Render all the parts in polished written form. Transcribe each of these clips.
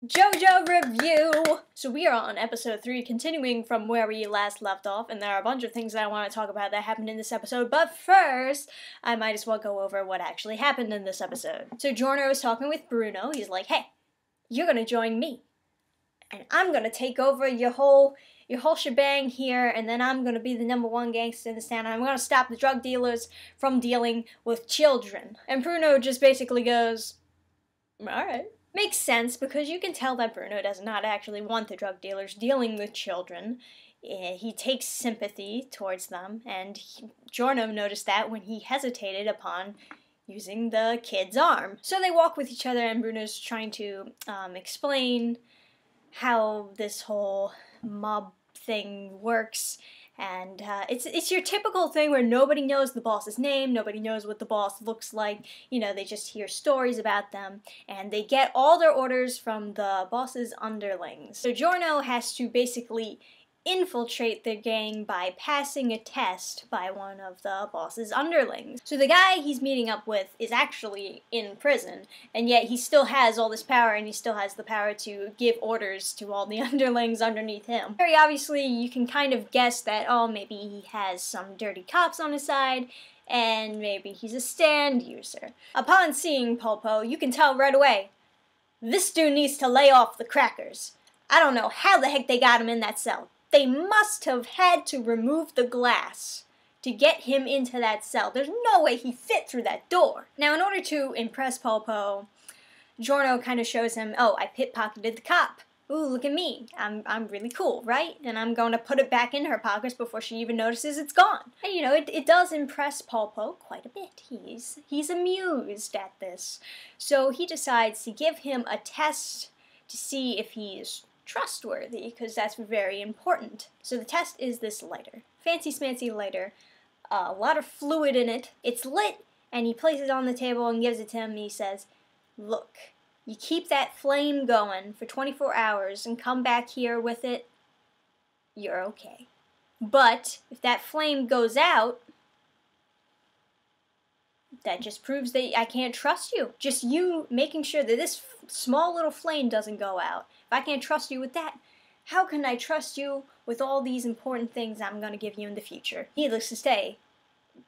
Jojo review! So we are on episode 3, continuing from where we last left off, and there are a bunch of things that I want to talk about that happened in this episode, but first, I might as well go over what actually happened in this episode. So Giorno is talking with Bruno. He's like, hey, you're gonna join me, and I'm gonna take over your whole shebang here, and then I'm gonna be the #1 gangster in this town, and I'm gonna stop the drug dealers from dealing with children. And Bruno just basically goes, alright. Makes sense, because you can tell that Bruno does not actually want the drug dealers dealing with children. He takes sympathy towards them, and Giorno noticed that when he hesitated upon using the kid's arm. So they walk with each other, and Bruno's trying to explain how this whole mob thing works. And it's your typical thing where nobody knows the boss's name, nobody knows what the boss looks like, you know, they just hear stories about them, and they get all their orders from the boss's underlings. So Giorno has to basically infiltrate the gang by passing a test by one of the boss's underlings. So the guy he's meeting up with is actually in prison, and yet he still has all this power, and he still has the power to give orders to all the underlings underneath him. Very obviously, you can kind of guess that, oh, maybe he has some dirty cops on his side, and maybe he's a stand user. Upon seeing Pulpo, you can tell right away, this dude needs to lay off the crackers. I don't know how the heck they got him in that cell. They must have had to remove the glass to get him into that cell. There's no way he fit through that door. Now, in order to impress Pulpo, Giorno kind of shows him, oh, I pickpocketed the cop. Ooh, look at me. I'm really cool, right? And I'm going to put it back in her pockets before she even notices it's gone. And, you know, it does impress Pulpo quite a bit. He's amused at this. So he decides to give him a test to see if he is trustworthy, because that's very important. So the test is this lighter. Fancy smancy lighter. A lot of fluid in it. It's lit, and he places it on the table and gives it to him, and he says, look, you keep that flame going for 24 hours and come back here with it, you're okay. But if that flame goes out, that just proves that I can't trust you. Just you making sure that this small little flame doesn't go out. If I can't trust you with that, how can I trust you with all these important things I'm going to give you in the future? Needless to say,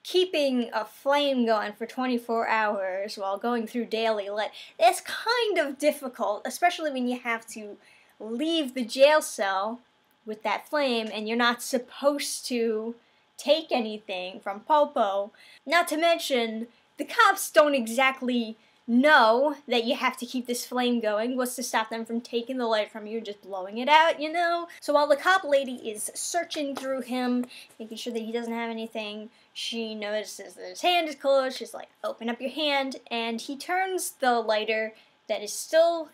keeping a flame going for 24 hours while going through daily lit, that's kind of difficult, especially when you have to leave the jail cell with that flame and you're not supposed to take anything from Pulpo. Not to mention, the cops don't exactly know that you have to keep this flame going. What's to stop them from taking the light from you and just blowing it out, you know? So while the cop lady is searching through him, making sure that he doesn't have anything, she notices that his hand is closed. She's like, open up your hand, and he turns the lighter that is still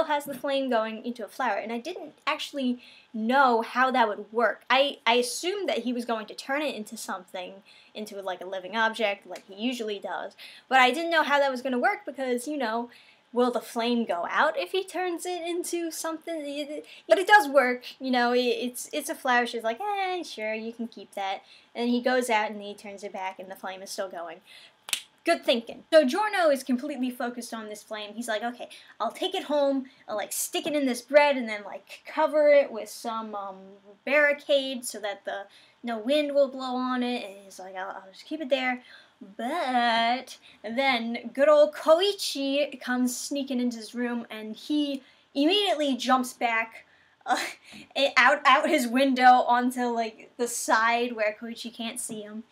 has the flame going into a flower, and I didn't actually know how that would work. I assumed that he was going to turn it into something, into like a living object, like he usually does, but I didn't know how that was going to work because, you know, will the flame go out if he turns it into something? But it does work, you know, it's a flower. She's like, sure, you can keep that, and he goes out and he turns it back and the flame is still going. Good thinking. So Giorno is completely focused on this flame. He's like, okay, I'll take it home, I'll like stick it in this bread and then like cover it with some barricade so that no wind will blow on it. And he's like, I'll just keep it there. But then good old Koichi comes sneaking into his room and he immediately jumps back out his window onto like the side where Koichi can't see him.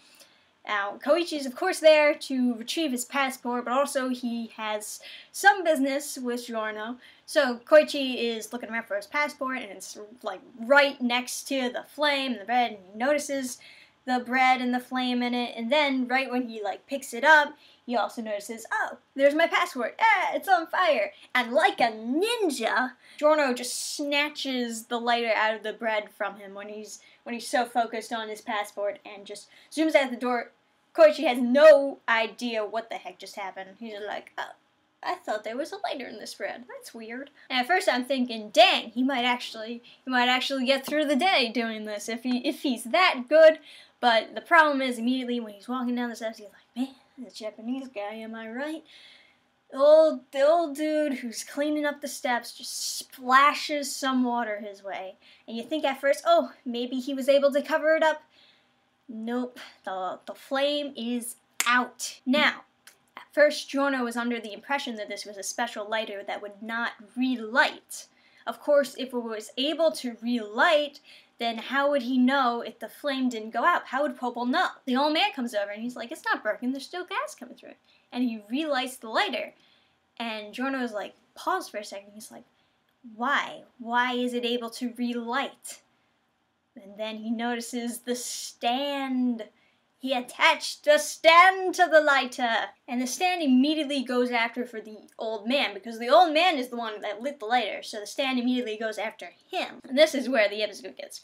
Now, Koichi is of course there to retrieve his passport, but also he has some business with Giorno. So Koichi is looking around for his passport, and it's like right next to the flame and the bread, and he notices the bread and the flame in it, and then right when he like picks it up, he also notices, oh, there's my passport, it's on fire. And like a ninja, Giorno just snatches the lighter out of the bread from him when he's so focused on his passport and just zooms out the door. Koichi has no idea what the heck just happened. He's just like, oh, I thought there was a lighter in this bread. That's weird. And at first I'm thinking, dang, he might actually get through the day doing this if he's that good. But the problem is immediately when he's walking down the steps, he's like, man, the Japanese guy, am I right? The old dude who's cleaning up the steps just splashes some water his way. And you think at first, oh, maybe he was able to cover it up. Nope, the flame is out. Now, at first Giorno was under the impression that this was a special lighter that would not relight. Of course, if it was able to relight, then how would he know if the flame didn't go out? How would Popol know? The old man comes over and he's like, it's not broken, there's still gas coming through it. And he relights the lighter. And Giorno's like, pause for a second. He's like, why? Why is it able to relight? And then he notices the stand. He attached the stand to the lighter. And the stand immediately goes after for the old man, because the old man is the one that lit the lighter, so the stand immediately goes after him. And this is where the episode gets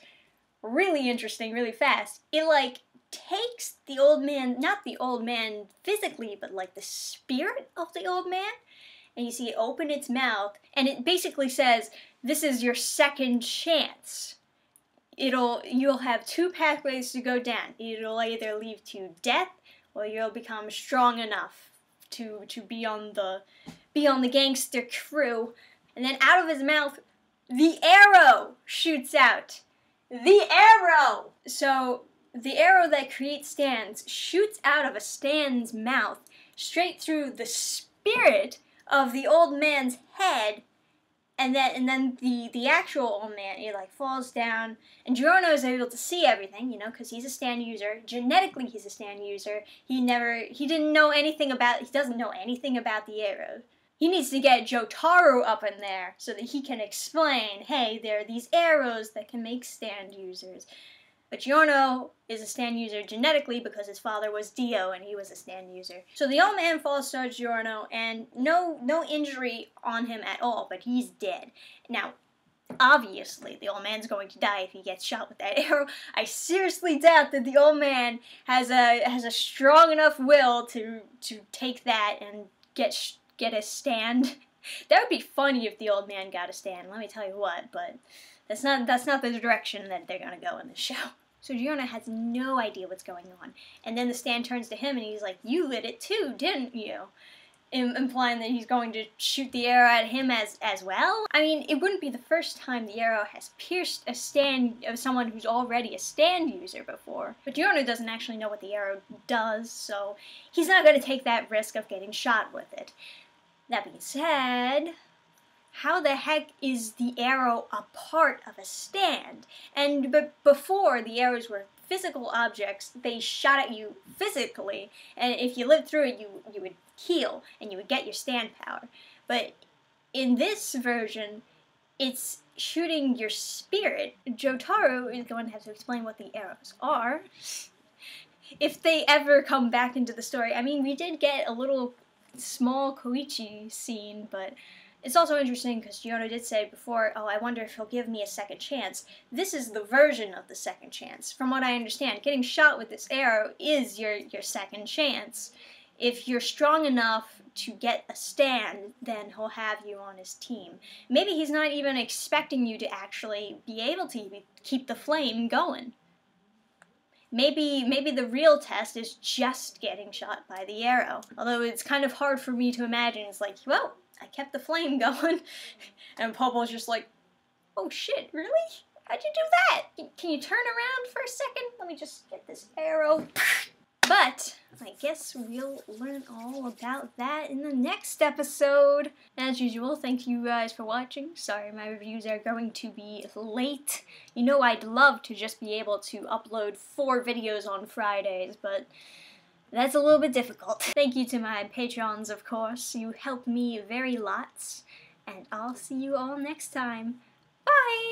really interesting, really fast. It, like, takes the old man, not the old man physically, but, like, the spirit of the old man, and you see it open its mouth, and it basically says, this is your second chance. You'll have two pathways to go down. It'll either lead to death, or you'll become strong enough to be on the gangster crew. And then out of his mouth, the arrow shoots out. The arrow! So the arrow that creates stands shoots out of a stand's mouth straight through the spirit of the old man's head. And then the actual old man, it like falls down, and Giorno is able to see everything, you know, because he's a stand user. Genetically, he's a stand user. He doesn't know anything about the arrow. He needs to get Jotaro up in there so that he can explain, hey, there are these arrows that can make stand users. But Giorno is a stand user genetically because his father was Dio and he was a stand user. So the old man falls towards Giorno, and no injury on him at all, but he's dead. Now, obviously, the old man's going to die if he gets shot with that arrow. I seriously doubt that the old man has a strong enough will to take that and get a stand. That would be funny if the old man got a stand, let me tell you what, but that's not the direction that they're gonna go in this show. So Giorno has no idea what's going on. And then the stand turns to him and he's like, you lit it too, didn't you? Implying that he's going to shoot the arrow at him as well. I mean, it wouldn't be the first time the arrow has pierced a stand of someone who's already a stand user before. But Giorno doesn't actually know what the arrow does, so he's not going to take that risk of getting shot with it. That being said, how the heck is the arrow a part of a stand? And before, the arrows were physical objects. They shot at you physically, and if you lived through it, you would heal, and you would get your stand power. But in this version, it's shooting your spirit. Jotaro is going to have to explain what the arrows are, if they ever come back into the story. I mean, we did get a little small Koichi scene, but it's also interesting because Giorno did say before, oh, I wonder if he'll give me a second chance. This is the version of the second chance. From what I understand, getting shot with this arrow is your second chance. If you're strong enough to get a stand, then he'll have you on his team. Maybe he's not even expecting you to actually be able to keep the flame going. Maybe the real test is just getting shot by the arrow. Although it's kind of hard for me to imagine. It's like, well, I kept the flame going. And Popol's just like, oh shit, really? How'd you do that? Can you turn around for a second? Let me just get this arrow. But I guess we'll learn all about that in the next episode. As usual, thank you guys for watching. Sorry my reviews are going to be late. You know I'd love to just be able to upload 4 videos on Fridays, but that's a little bit difficult. Thank you to my Patrons, of course. You help me very lots. And I'll see you all next time. Bye!